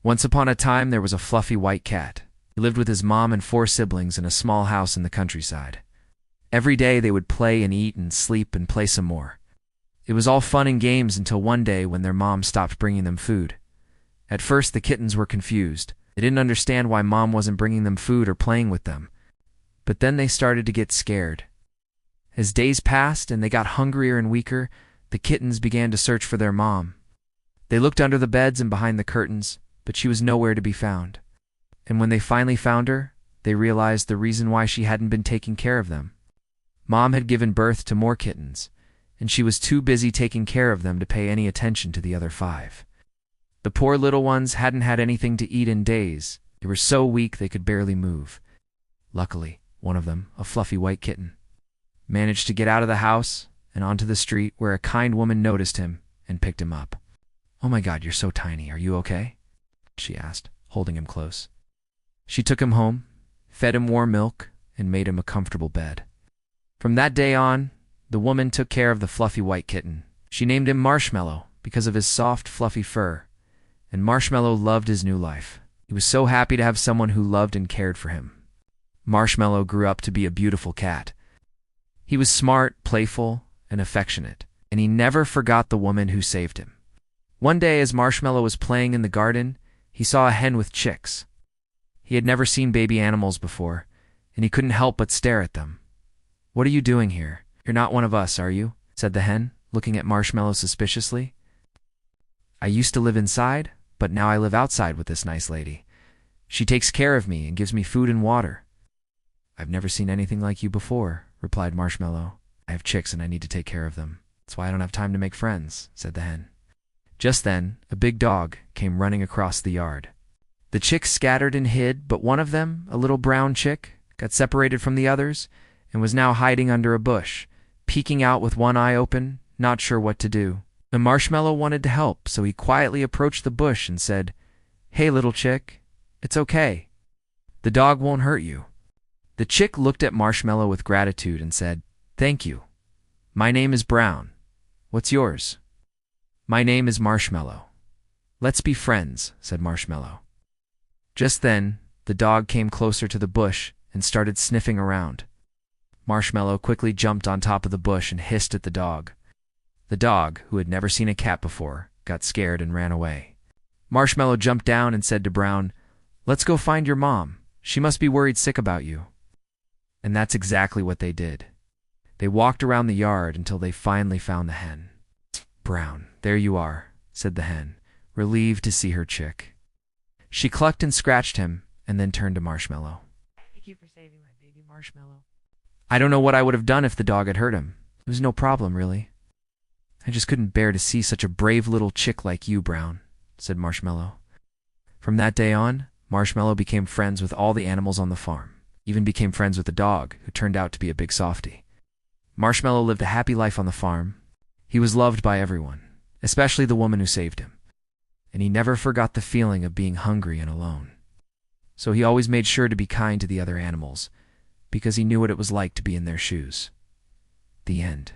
Once upon a time, there was a fluffy white cat. He lived with his mom and 4 siblings in a small house in the countryside. Every day they would play and eat and sleep and play some more. It was all fun and games until one day when their mom stopped bringing them food. At first, the kittens were confused. They didn't understand why mom wasn't bringing them food or playing with them. But then they started to get scared. As days passed and they got hungrier and weaker, the kittens began to search for their mom. They looked under the beds and behind the curtains, but she was nowhere to be found. And when they finally found her, they realized the reason why she hadn't been taking care of them. Mom had given birth to more kittens, and she was too busy taking care of them to pay any attention to the other 5. The poor little ones hadn't had anything to eat in days. They were so weak they could barely move. Luckily, one of them, a fluffy white kitten, managed to get out of the house and onto the street where a kind woman noticed him and picked him up. "Oh my God, you're so tiny. Are you okay?" she asked, holding him close. She took him home, fed him warm milk, and made him a comfortable bed. From that day on, the woman took care of the fluffy white kitten. She named him Marshmallow because of his soft, fluffy fur, and Marshmallow loved his new life. He was so happy to have someone who loved and cared for him. Marshmallow grew up to be a beautiful cat. He was smart, playful, and affectionate, and he never forgot the woman who saved him. One day, as Marshmallow was playing in the garden, he saw a hen with chicks. He had never seen baby animals before, and he couldn't help but stare at them. "What are you doing here? You're not one of us, are you?" said the hen, looking at Marshmallow suspiciously. "I used to live inside, but now I live outside with this nice lady. She takes care of me and gives me food and water." "I've never seen anything like you before," replied Marshmallow. "I have chicks and I need to take care of them. That's why I don't have time to make friends," said the hen. Just then, a big dog came running across the yard. The chicks scattered and hid, but one of them, a little brown chick, got separated from the others and was now hiding under a bush, peeking out with one eye open, not sure what to do. The Marshmallow wanted to help, so he quietly approached the bush and said, "Hey, little chick, it's okay. The dog won't hurt you." The chick looked at Marshmallow with gratitude and said, "Thank you. My name is Brown. What's yours?" "My name is Marshmallow." "Let's be friends," said Marshmallow. Just then, the dog came closer to the bush and started sniffing around. Marshmallow quickly jumped on top of the bush and hissed at the dog. The dog, who had never seen a cat before, got scared and ran away. Marshmallow jumped down and said to Brown, "Let's go find your mom. She must be worried sick about you." And that's exactly what they did. They walked around the yard until they finally found the hen. "Brown, there you are," said the hen, relieved to see her chick. She clucked and scratched him and then turned to Marshmallow. "Thank you for saving my baby Marshmallow. I don't know what I would have done if the dog had hurt him. It was no problem, really. I just couldn't bear to see such a brave little chick like you, Brown," said Marshmallow. From that day on, Marshmallow became friends with all the animals on the farm, even became friends with the dog, who turned out to be a big softie. Marshmallow lived a happy life on the farm. He was loved by everyone, especially the woman who saved him. And he never forgot the feeling of being hungry and alone. So he always made sure to be kind to the other animals, because he knew what it was like to be in their shoes. The end.